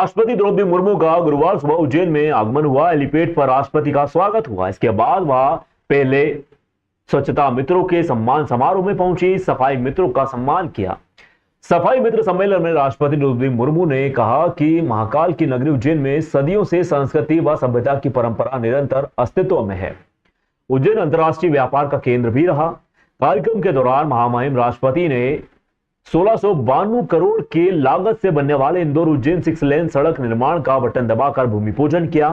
राष्ट्रपति द्रौपदी मुर्मू का गुरुवार सुबह उज्जैन में आगमन हुआ। हेलीपैड पर राष्ट्रपति का स्वागत हुआ। इसके बाद वह पहले स्वच्छता मित्रों के सम्मान समारोह में पहुंची, सफाई मित्रों का सम्मान किया। सफाई मित्र सम्मेलन में राष्ट्रपति द्रौपदी मुर्मू ने कहा कि महाकाल की नगरी उज्जैन में सदियों से संस्कृति व सभ्यता की परंपरा निरंतर अस्तित्व में है। उज्जैन अंतर्राष्ट्रीय व्यापार का केंद्र भी रहा। कार्यक्रम के दौरान महामहिम राष्ट्रपति ने 1692 करोड़ के लागत से बनने वाले इंदौर उज्जैन 6 लेन सड़क निर्माण का बटन दबाकर भूमि पूजन किया।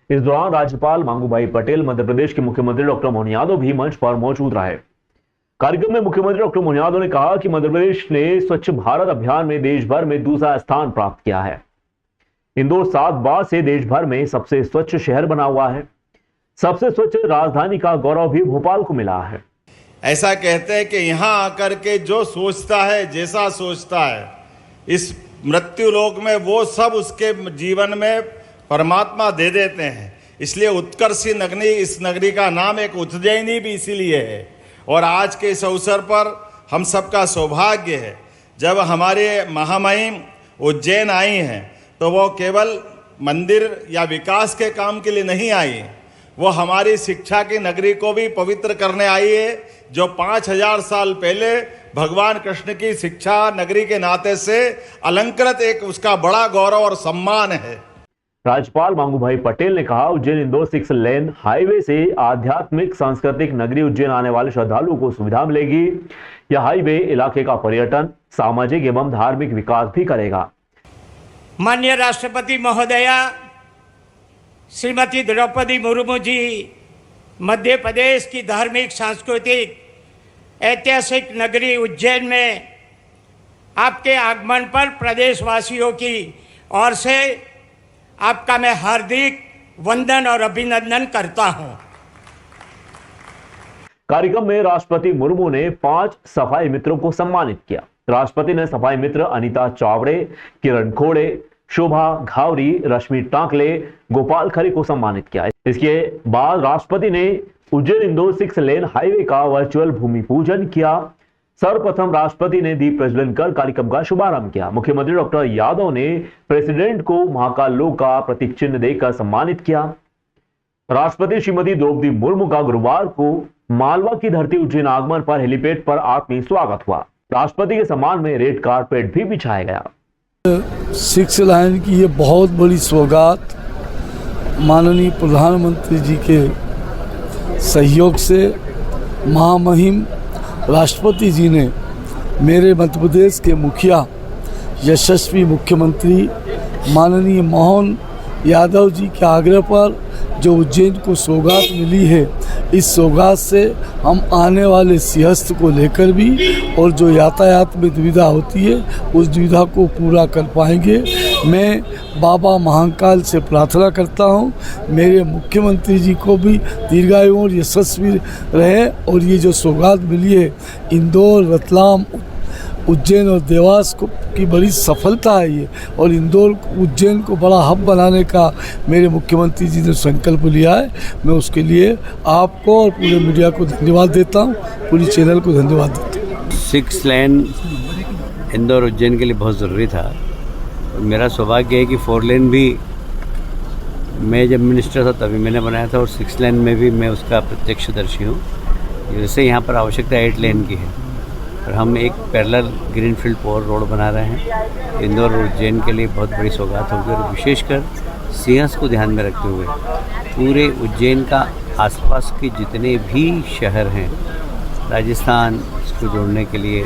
इस दौरान राज्यपाल मांगूभाई पटेल, मध्य प्रदेश के मुख्यमंत्री डॉक्टर मोहन यादव भी मंच पर मौजूद रहे। कार्यक्रम में मुख्यमंत्री डॉक्टर मोहन यादव ने कहा कि मध्य प्रदेश ने स्वच्छ भारत अभियान में देश भर में दूसरा स्थान प्राप्त किया है। इंदौर 7 बार से देश भर में सबसे स्वच्छ शहर बना हुआ है। सबसे स्वच्छ राजधानी का गौरव भी भोपाल को मिला है। ऐसा कहते हैं कि यहाँ आकर के जो सोचता है, जैसा सोचता है, इस मृत्यु लोक में वो सब उसके जीवन में परमात्मा दे देते हैं। इसलिए उत्कर्षी नगरी, इस नगरी का नाम एक उज्जैनी भी इसीलिए है। और आज के इस अवसर पर हम सबका सौभाग्य है, जब हमारे महामहिम उज्जैन आई हैं तो वो केवल मंदिर या विकास के काम के लिए नहीं आई, वो हमारी शिक्षा की नगरी को भी पवित्र करने आई है, जो 5000 साल पहले भगवान कृष्ण की शिक्षा नगरी के नाते से अलंकृत एक उसका बड़ा गौरव और सम्मान है। राज्यपाल मांगूभाई पटेल ने कहा, उज्जैन इंदौर 6 लेन हाईवे से आध्यात्मिक सांस्कृतिक नगरी उज्जैन आने वाले श्रद्धालुओं को सुविधा मिलेगी। यह हाईवे इलाके का पर्यटन, सामाजिक एवं धार्मिक विकास भी करेगा। माननीय राष्ट्रपति महोदया श्रीमती द्रौपदी मुर्मू जी मध्य प्रदेश की धार्मिक, सांस्कृतिक, ऐतिहासिक नगरी उज्जैन में आपके आगमन पर प्रदेशवासियों की ओर से आपका मैं हार्दिक वंदन और अभिनंदन करता हूं। कार्यक्रम में राष्ट्रपति मुर्मू ने 5 सफाई मित्रों को सम्मानित किया। राष्ट्रपति ने सफाई मित्र अनीता चावड़े, किरण खोड़े, शोभा घावरी, रश्मि टांकले, गोपाल खरे को सम्मानित किया। इसके बाद राष्ट्रपति ने उज्जैन इंदौर 6 लेन हाईवे का वर्चुअल भूमि पूजन किया। सर्वप्रथम राष्ट्रपति ने दीप प्रज्वलन कर कार्यक्रम का शुभारंभ किया। मुख्यमंत्री डॉक्टर यादव ने प्रेसिडेंट को महाकाल लोक का प्रतीक चिन्ह देकर सम्मानित किया। राष्ट्रपति श्रीमती द्रौपदी मुर्मू का गुरुवार को मालवा की धरती उज्जैन आगमन पर हेलीपैड पर आत्मीय स्वागत हुआ। राष्ट्रपति के सम्मान में रेड कारपेट भी बिछाया गया। 6 लाइन की ये बहुत बड़ी सौगात माननीय प्रधानमंत्री जी के सहयोग से महामहिम राष्ट्रपति जी ने मेरे मध्य प्रदेश के मुखिया, यशस्वी मुख्यमंत्री माननीय मोहन यादव जी के आग्रह पर जो उज्जैन को सौगात मिली है, इस सौगात से हम आने वाले सिंहस्थ को लेकर भी और जो यातायात में दुविधा होती है उस दुविधा को पूरा कर पाएंगे। मैं बाबा महाकाल से प्रार्थना करता हूं, मेरे मुख्यमंत्री जी को भी दीर्घायु और यशस्वी रहे। और ये जो सौगात मिली है, इंदौर, रतलाम, उज्जैन और देवास को की बड़ी सफलता है ये। और इंदौर उज्जैन को बड़ा हब बनाने का मेरे मुख्यमंत्री जी ने संकल्प लिया है। मैं उसके लिए आपको और पूरे मीडिया को धन्यवाद देता हूँ, पूरी चैनल को धन्यवाद देता हूँ। 6 लेन इंदौर उज्जैन के लिए बहुत ज़रूरी था। और मेरा सौभाग्य है कि 4 लेन भी मैं जब मिनिस्टर था तभी मैंने बनाया था, और 6 लेन में भी मैं उसका प्रत्यक्षदर्शी हूँ। जैसे यहाँ पर आवश्यकता 8 लेन की है, और हम एक पैरेलल ग्रीनफील्ड पोर रोड बना रहे हैं। इंदौर और उज्जैन के लिए बहुत बड़ी सौगात होगी, और विशेषकर सिंहस्थ को ध्यान में रखते हुए पूरे उज्जैन का आसपास के जितने भी शहर हैं, राजस्थान को जोड़ने के लिए,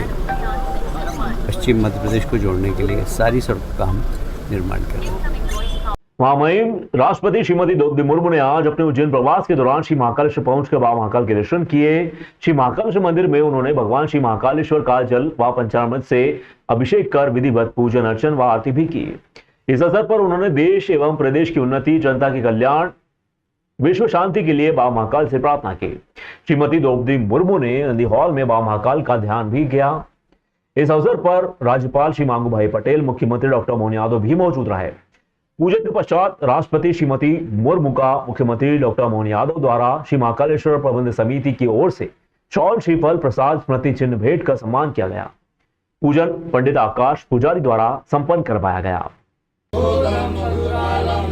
पश्चिम मध्य प्रदेश को जोड़ने के लिए सारी सड़कों का हम निर्माण कर रहे हैं। महामहिम राष्ट्रपति श्रीमती द्रौपदी मुर्मू ने आज अपने उज्जैन प्रवास के दौरान श्री महाकालेश्वर पहुंचकर बाबा महाकाल के दर्शन किए। श्री महाकालेश्वर मंदिर में उन्होंने भगवान श्री महाकालेश्वर का जल व पंचामृत से अभिषेक कर विधिवत पूजन अर्चन व आरती भी की। इस अवसर पर उन्होंने देश एवं प्रदेश की उन्नति, जनता के कल्याण, विश्व शांति के लिए बाबा महाकाल से प्रार्थना की। श्रीमती द्रौपदी मुर्मू ने नंदी हॉल में बाबा महाकाल का ध्यान भी किया। इस अवसर पर राज्यपाल श्री मांगूभाई पटेल, मुख्यमंत्री डॉक्टर मोहन यादव भी मौजूद रहे। पूजन के पश्चात राष्ट्रपति श्रीमती मुर्मू का मुख्यमंत्री डॉक्टर मोहन यादव द्वारा श्री महाकालेश्वर प्रबंध समिति की ओर से शॉल, श्रीफल, प्रसाद, स्मृति चिन्ह भेंट कर सम्मान किया गया। पूजन पंडित आकाश पुजारी द्वारा संपन्न करवाया गया। दधिस्नानं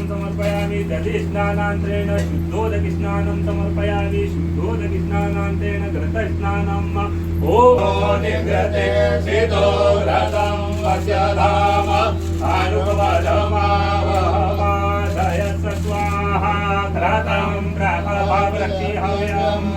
समर्पयामि दधिस्नानान्तरेण शुद्धोदकस्नानं समर्पयामि शुद्धोदकस्नानान्तरेण घृतस्नानम् ॐ निव्यते सितो रसं वस्यधाम अनुपवधमावहमादय स्वाहा घृतं प्रभवृक्षिहव्यम्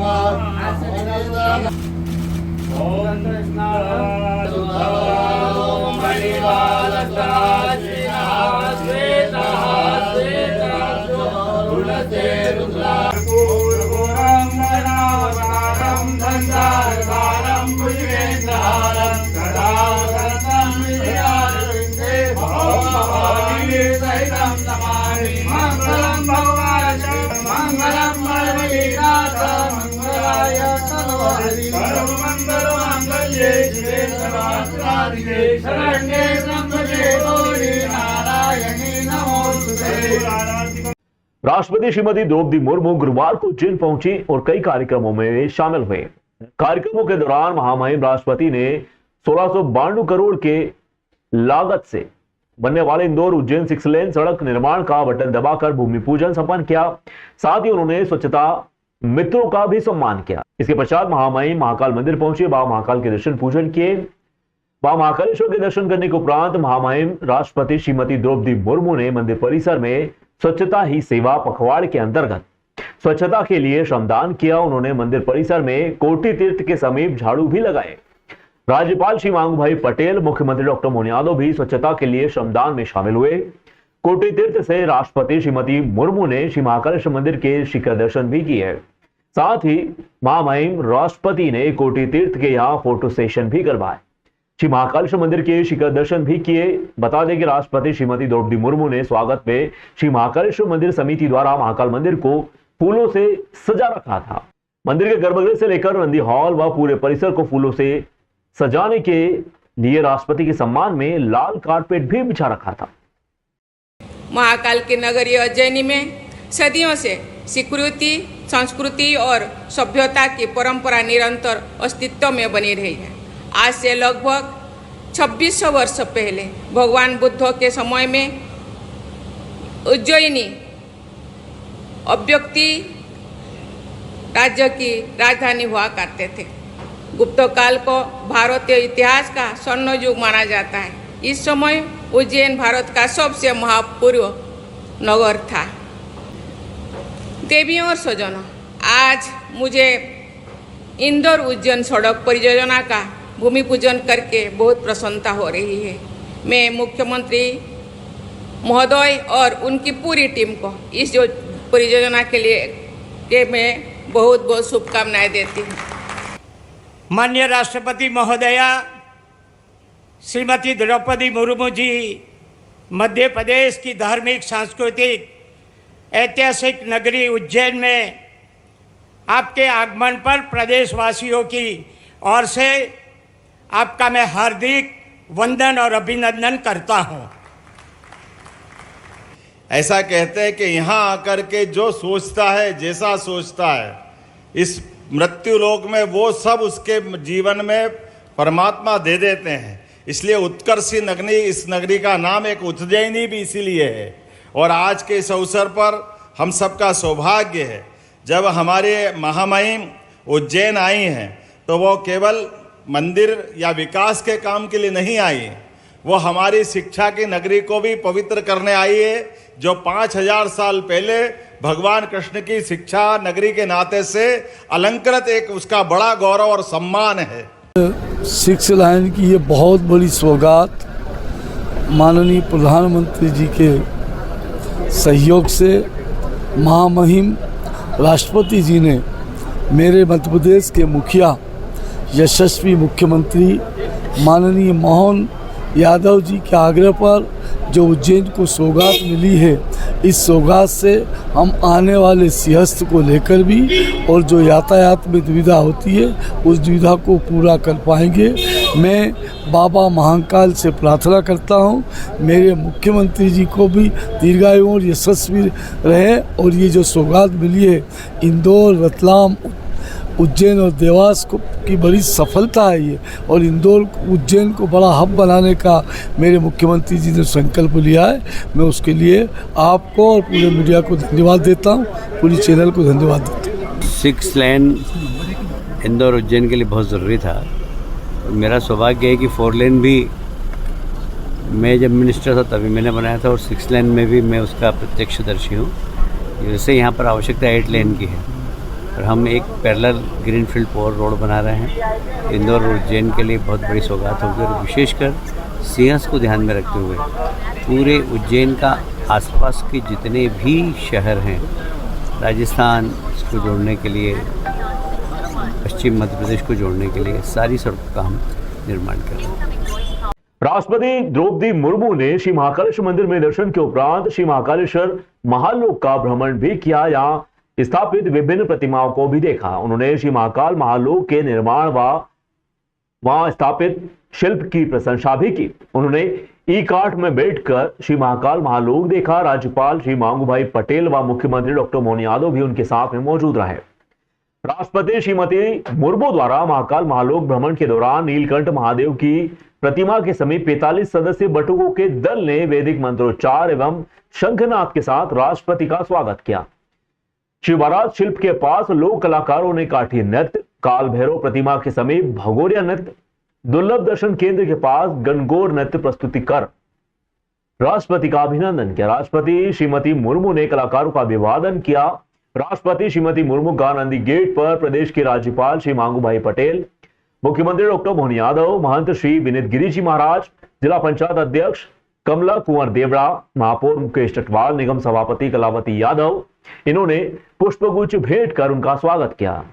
राष्ट्रपति श्रीमती द्रौपदी मुर्मू गुरुवार को उज्जैन पहुंची और कई कार्यक्रमों में शामिल हुए। कार्यक्रमों के दौरान महामहिम राष्ट्रपति ने 1692 करोड़ के लागत से बनने वाले इंदौर उज्जैन 6 लेन सड़क निर्माण का बटन दबाकर भूमि पूजन संपन्न किया। साथ ही उन्होंने स्वच्छता मित्रों का भी सम्मान किया। इसके पश्चात महामहिम महाकाल मंदिर पहुंचे, बाबा महाकाल के दर्शन पूजन किए। बाबा महाकालेश्वर के दर्शन करने के उपरांत महामहिम राष्ट्रपति श्रीमती द्रौपदी मुर्मू ने मंदिर परिसर में स्वच्छता ही सेवा पखवाड़े के अंतर्गत स्वच्छता के लिए श्रमदान किया। उन्होंने मंदिर परिसर में कोटि तीर्थ के समीप झाड़ू भी लगाए। राज्यपाल श्री मांगूभाई पटेल, मुख्यमंत्री डॉक्टर मोहन यादव भी स्वच्छता के लिए श्रमदान में शामिल हुए। कोटि तीर्थ से राष्ट्रपति श्रीमती मुर्मू ने श्री महाकालेश्वर मंदिर के शिखर दर्शन भी किए। साथ ही महामहिम राष्ट्रपति ने कोटि तीर्थ के यहाँ फोटो सेशन भी करवाए। श्री महाकालेश्वर मंदिर के शिखर दर्शन भी किए। बता दें कि राष्ट्रपति श्रीमती द्रौपदी मुर्मू ने स्वागत में श्री महाकालेश्वर मंदिर समिति द्वारा महाकाल मंदिर को फूलों से सजा रखा था। मंदिर के गर्भगृह से लेकर नंदी हॉल व पूरे परिसर को फूलों से सजाने के लिए राष्ट्रपति के सम्मान में लाल कारपेट भी बिछा रखा था। महाकाल की नगरी उज्जैनी में सदियों से स्वीकृति, संस्कृति और सभ्यता की परंपरा निरंतर अस्तित्व में बनी रही है। आज से लगभग 2600 वर्ष पहले भगवान बुद्ध के समय में उज्जैनी अव्यक्ति राज्य की राजधानी हुआ करते थे। गुप्त काल को भारतीय इतिहास का स्वर्ण युग माना जाता है। इस समय उज्जैन भारत का सबसे महापूर्व नगर था। देवियों और स्वजनों, आज मुझे इंदौर उज्जैन सड़क परियोजना का भूमि पूजन करके बहुत प्रसन्नता हो रही है। मैं मुख्यमंत्री महोदय और उनकी पूरी टीम को इस जो परियोजना के लिए मैं बहुत बहुत शुभकामनाएं देती हूँ। माननीय राष्ट्रपति महोदया श्रीमती द्रौपदी मुर्मू जी मध्य प्रदेश की धार्मिक, सांस्कृतिक, ऐतिहासिक नगरी उज्जैन में आपके आगमन पर प्रदेशवासियों की ओर से आपका मैं हार्दिक वंदन और अभिनंदन करता हूं। ऐसा कहते हैं कि यहाँ आकर के जो सोचता है, जैसा सोचता है, इस मृत्यु लोक में वो सब उसके जीवन में परमात्मा दे देते हैं। इसलिए उत्कर्षी नगरी, इस नगरी का नाम एक उज्जैनी भी इसीलिए है। और आज के इस अवसर पर हम सबका सौभाग्य है, जब हमारे महामहिम उज्जैन आई हैं तो वो केवल मंदिर या विकास के काम के लिए नहीं आई, वो हमारी शिक्षा की नगरी को भी पवित्र करने आई है, जो 5000 साल पहले भगवान कृष्ण की शिक्षा नगरी के नाते से अलंकृत एक उसका बड़ा गौरव और सम्मान है। 6 लाइन की ये बहुत बड़ी सौगात माननीय प्रधानमंत्री जी के सहयोग से महामहिम राष्ट्रपति जी ने मेरे मध्य प्रदेश के मुखिया, यशस्वी मुख्यमंत्री माननीय मोहन यादव जी के आग्रह पर जो उज्जैन को सौगात मिली है, इस सौगात से हम आने वाले सिंहस्थ को लेकर भी और जो यातायात में दुविधा होती है उस दुविधा को पूरा कर पाएंगे। मैं बाबा महाकाल से प्रार्थना करता हूं, मेरे मुख्यमंत्री जी को भी दीर्घायु और यशस्वी रहे और ये जो सौगात मिली है इंदौर, रतलाम, उज्जैन और देवास को की बड़ी सफलता है ये, और इंदौर उज्जैन को बड़ा हब बनाने का मेरे मुख्यमंत्री जी ने संकल्प लिया है। मैं उसके लिए आपको और पूरे मीडिया को धन्यवाद देता हूँ, पूरी चैनल को धन्यवाद देता हूँ। 6 लेन इंदौर उज्जैन के लिए बहुत ज़रूरी था। और मेरा सौभाग्य है कि 4 लेन भी मैं जब मिनिस्टर था तभी मैंने बनाया था, और 6 लेन में भी मैं उसका प्रत्यक्षदर्शी हूँ। जैसे यहाँ पर आवश्यकता 8 लेन की है, और हम एक पैरेलल ग्रीनफील्ड पोर रोड बना रहे हैं। इंदौर और उज्जैन के लिए बहुत बड़ी सौगात होगी, और विशेषकर सिंहस्थ को ध्यान में रखते हुए पूरे उज्जैन का आसपास के जितने भी शहर हैं, राजस्थान को जोड़ने के लिए, पश्चिम मध्य प्रदेश को जोड़ने के लिए सारी सड़कों का हम निर्माण कर रहे हैं। राष्ट्रपति द्रौपदी मुर्मू ने श्री महाकालेश्वर मंदिर में दर्शन के उपरांत श्री महाकालेश्वर महालोक का भ्रमण भी किया। यहाँ स्थापित विभिन्न प्रतिमाओं को भी देखा। उन्होंने श्री महाकाल महालोक के निर्माण व वहां स्थापित शिल्प की प्रशंसा भी की। उन्होंने ई कार्ट में बैठकर श्री महाकाल महालोक देखा। राज्यपाल श्री मांगूभाई पटेल व मुख्यमंत्री डॉक्टर मोहन यादव भी उनके साथ में मौजूद रहे। राष्ट्रपति श्रीमती मुर्मू द्वारा महाकाल महालोक भ्रमण के दौरान नीलकंठ महादेव की प्रतिमा के समीप 45 सदस्यीय बटुकों के दल ने वैदिक मंत्रोच्चार एवं शंखनाद के साथ राष्ट्रपति का स्वागत किया। श्री महाराज शिल्प के पास लोक कलाकारों ने काठी नृत्य, काल भैरव प्रतिमा के समीप भगोरिया नृत्य, दुर्लभ दर्शन केंद्र के पास गणगौर नृत्य प्रस्तुति कर राष्ट्रपति का अभिनंदन किया। राष्ट्रपति श्रीमती मुर्मू ने कलाकारों का अभिवादन किया। राष्ट्रपति श्रीमती मुर्मू का नंदी गेट पर प्रदेश के राज्यपाल श्री मांगूभाई पटेल, मुख्यमंत्री डॉक्टर मोहन यादव, महंत श्री विनीत गिरी जी महाराज, जिला पंचायत अध्यक्ष कमला कुंवर देवड़ा, महापौर मुकेश टटवाल, निगम सभापति कलावती यादव, इन्होंने पुष्पगुच्छ भेंट कर उनका स्वागत किया।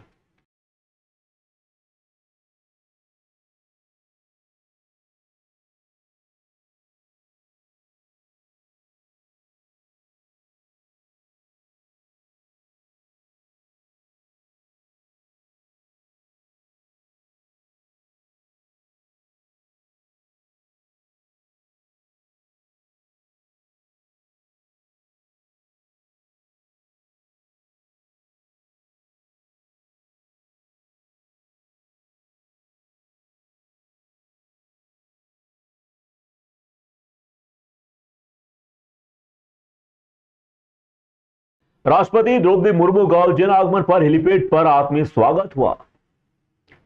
राष्ट्रपति द्रौपदी मुर्मू का उज्जैन आगमन पर हेलीपैड पर आत्मीय स्वागत हुआ।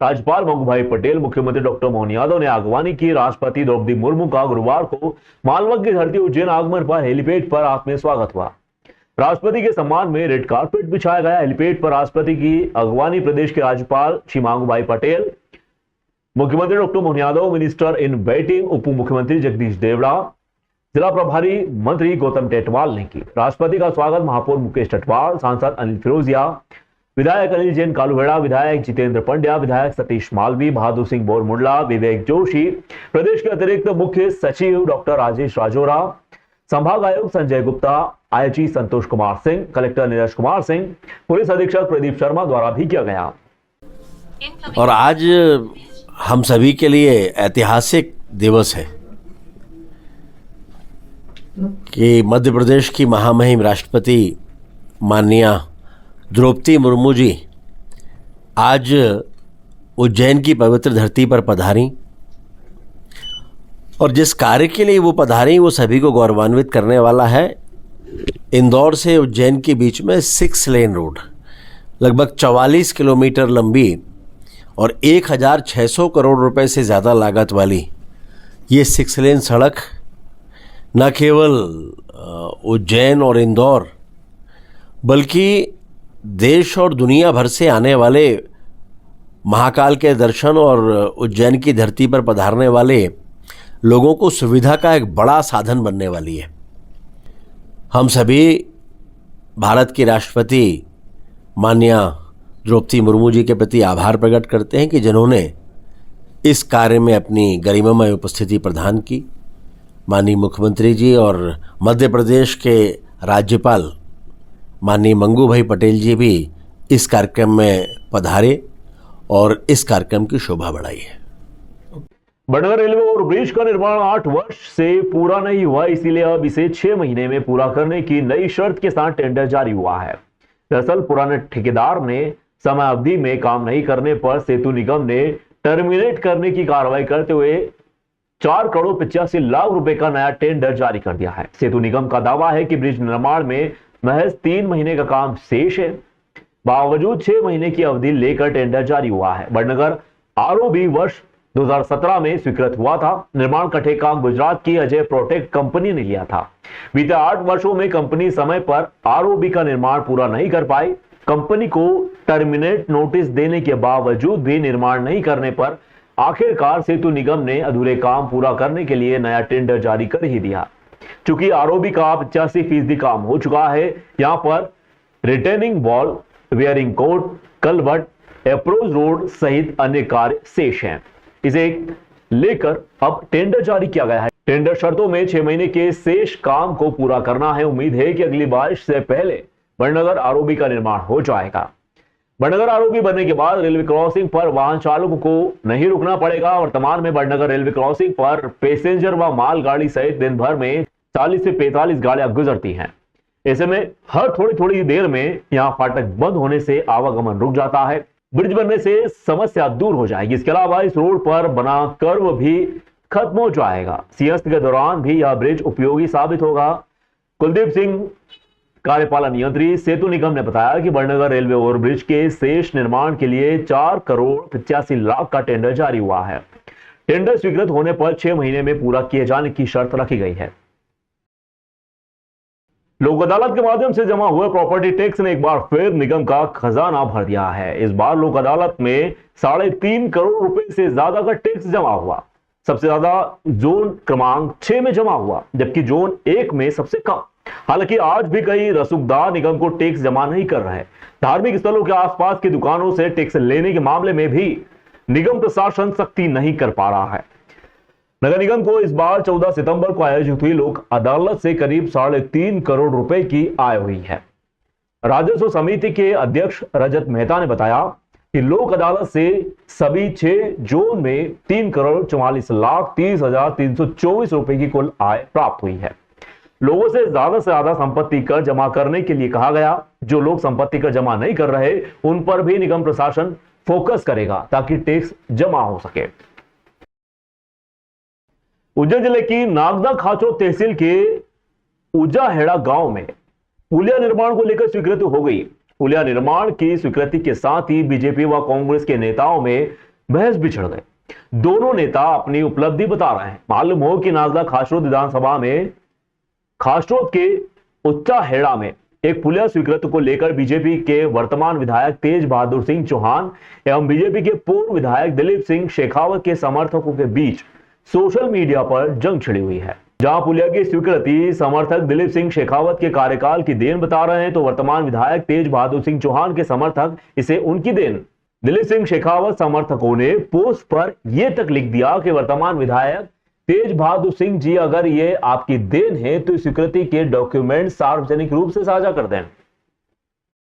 राज्यपाल मांगूभाई पटेल, मुख्यमंत्री डॉक्टर मोहन यादव ने अगवानी की। राष्ट्रपति द्रौपदी मुर्मू का गुरुवार को मालवा की धरती उज्जैन आगमन पर हेलीपैड पर आत्मीय स्वागत हुआ। राष्ट्रपति के सम्मान में रेड कार्पेट बिछाया गया। हेलीपैड पर राष्ट्रपति की अगवानी प्रदेश के राज्यपाल श्री मांगूभाई पटेल, मुख्यमंत्री doctor Mohan Yadav, minister in waiting उप मुख्यमंत्री जगदीश देवड़ा, जिला प्रभारी मंत्री गौतम टेटवाल ने की। राष्ट्रपति का स्वागत महापौर मुकेश टटवाल, सांसद अनिल फिरोजिया, विधायक अनिल जैन कालूहेड़ा, विधायक जितेंद्र पंड्या, विधायक सतीश मालवी, बहादुर सिंह बोरमुंडला, विवेक जोशी, प्रदेश के अतिरिक्त मुख्य सचिव डॉक्टर राजेश राजौरा, संभाग आयुक्त Sanjay Gupta, IG Santosh Kumar Singh, collector Neeraj Kumar Singh, police अधीक्षक प्रदीप शर्मा द्वारा भी किया गया। और आज हम सभी के लिए ऐतिहासिक दिवस है कि मध्य प्रदेश की महामहिम राष्ट्रपति माननीय द्रौपदी मुर्मू जी आज उज्जैन की पवित्र धरती पर पधारी, और जिस कार्य के लिए वो पधारी वो सभी को गौरवान्वित करने वाला है। इंदौर से उज्जैन के बीच में 6 लेन रोड, लगभग 44 किलोमीटर लंबी और 1600 करोड़ रुपए से ज़्यादा लागत वाली ये 6 लेन सड़क न केवल उज्जैन और इंदौर बल्कि देश और दुनिया भर से आने वाले महाकाल के दर्शन और उज्जैन की धरती पर पधारने वाले लोगों को सुविधा का एक बड़ा साधन बनने वाली है। हम सभी भारत की राष्ट्रपति माननीय द्रौपदी मुर्मू जी के प्रति आभार प्रकट करते हैं कि जिन्होंने इस कार्य में अपनी गरिमामय उपस्थिति प्रदान की। माननीय मुख्यमंत्री जी और मध्य प्रदेश के राज्यपाल माननीय मंगूभाई पटेल जी भी इस कार्यक्रम में पधारे और इस कार्यक्रम की शोभा बढ़ाई है। बड़नगर रेलवे ओवरब्रिज का निर्माण 8 वर्ष से पूरा नहीं हुआ, इसीलिए अब इसे 6 महीने में पूरा करने की नई शर्त के साथ टेंडर जारी हुआ है। दरअसल पुराने ठेकेदार ने समय अवधि में काम नहीं करने पर सेतु निगम ने टर्मिनेट करने की कार्रवाई करते हुए 4,85,00,000 रुपए का नया टेंडर जारी कर दिया है। सेतु निगम का दावा है कि ब्रिज निर्माण में महज 3 महीने का काम शेष है, बावजूद 6 महीने की अवधि लेकर टेंडर जारी हुआ है। बड़नगर आरओबी वर्ष 2017 में स्वीकृत हुआ था। निर्माण का ठेका गुजरात की अजय प्रोटेक्ट कंपनी ने लिया था। बीते 8 वर्षों में कंपनी समय पर आरओबी का निर्माण पूरा नहीं कर पाई। कंपनी को टर्मिनेट नोटिस देने के बावजूद भी निर्माण नहीं करने पर आखिरकार सेतु निगम ने अधूरे काम पूरा करने के लिए नया टेंडर जारी कर ही दिया। चूंकि आरओबी का 85% काम हो चुका है, यहां पर retaining wall, wearing coat, culvert, approach road सहित अन्य कार्य शेष हैं। इसे लेकर अब टेंडर जारी किया गया है। टेंडर शर्तों में 6 महीने के शेष काम को पूरा करना है। उम्मीद है कि अगली बारिश से पहले बड़नगर आरओबी का निर्माण हो जाएगा। बड़नगर आरओबी बनने के बाद रेलवे क्रॉसिंग पर वाहन चालकों को नहीं रुकना पड़ेगा। वर्तमान में बड़नगर रेलवे क्रॉसिंग पर पैसेंजर व मालगाड़ी सहित दिन भर में 40 से 45 गाड़ियां गुजरती हैं। ऐसे में हर थोड़ी देर में यहां फाटक बंद होने से आवागमन रुक जाता है। ब्रिज बनने से समस्या दूर हो जाएगी। इसके अलावा इस रोड पर बना कर्व भी खत्म हो जाएगा। सिंहस्थ के दौरान भी यह ब्रिज उपयोगी साबित होगा। कुलदीप सिंह, कार्यपालन यंत्री, सेतु निगम ने बताया कि बड़नगर रेलवे ओवरब्रिज के शेष निर्माण के लिए 4,85,00,000 का टेंडर जारी हुआ है। टेंडर स्वीकृत होने पर 6 महीने में पूरा किए जाने की शर्त रखी गई है। लोक अदालत के माध्यम से जमा हुए प्रॉपर्टी टैक्स ने एक बार फिर निगम का खजाना भर दिया है। इस बार लोक अदालत में 3.5 करोड़ रुपए से ज्यादा का टैक्स जमा हुआ। सबसे ज्यादा जोन क्रमांक 6 में जमा हुआ, जबकि जोन 1 में सबसे कम। हालांकि आज भी कई रसूखदार निगम को टैक्स जमा नहीं कर रहे। धार्मिक स्थलों के आसपास की दुकानों से टैक्स लेने के मामले में भी निगम प्रशासन सख्ती नहीं कर पा रहा है। नगर निगम को इस बार 14 सितंबर को आयोजित हुई लोक अदालत से करीब 3.5 करोड़ रुपए की आय हुई है। राजस्व समिति के अध्यक्ष रजत मेहता ने बताया कि लोक अदालत से सभी 6 जोन में 3,44,30,324 रुपए की कुल आय प्राप्त हुई है। लोगों से ज्यादा संपत्ति कर जमा करने के लिए कहा गया। जो लोग संपत्ति कर जमा नहीं कर रहे, उन पर भी निगम प्रशासन फोकस करेगा ताकि टैक्स जमा हो सके। उज्जैन जिले की नागदा खाचो तहसील के उजाहेड़ा गांव में पुलिया निर्माण को लेकर स्वीकृति हो गई। पुलिया निर्माण की स्वीकृति के साथ ही बीजेपी व कांग्रेस के नेताओं में बहस भी छिड़ गई। दोनों नेता अपनी उपलब्धि बता रहे हैं। मालूम हो कि नागदा खाचो विधानसभा में खासरोद के उच्चाहेड़ा में एक पुलिया स्वीकृति को लेकर बीजेपी के वर्तमान विधायक तेज बहादुर सिंह चौहान एवं बीजेपी के पूर्व विधायक दिलीप सिंह शेखावत के समर्थकों के बीच सोशल मीडिया पर जंग छिड़ी हुई है। जहां पुलिया की स्वीकृति समर्थक दिलीप सिंह शेखावत के कार्यकाल की देन बता रहे हैं, तो वर्तमान विधायक तेज बहादुर सिंह चौहान के समर्थक इसे उनकी देन। दिलीप सिंह शेखावत समर्थकों ने पोस्ट पर यह तक लिख दिया कि वर्तमान विधायक तेज बहादुर सिंह जी, अगर ये आपकी देन है तो स्वीकृति के डॉक्यूमेंट सार्वजनिक रूप से साझा कर दें।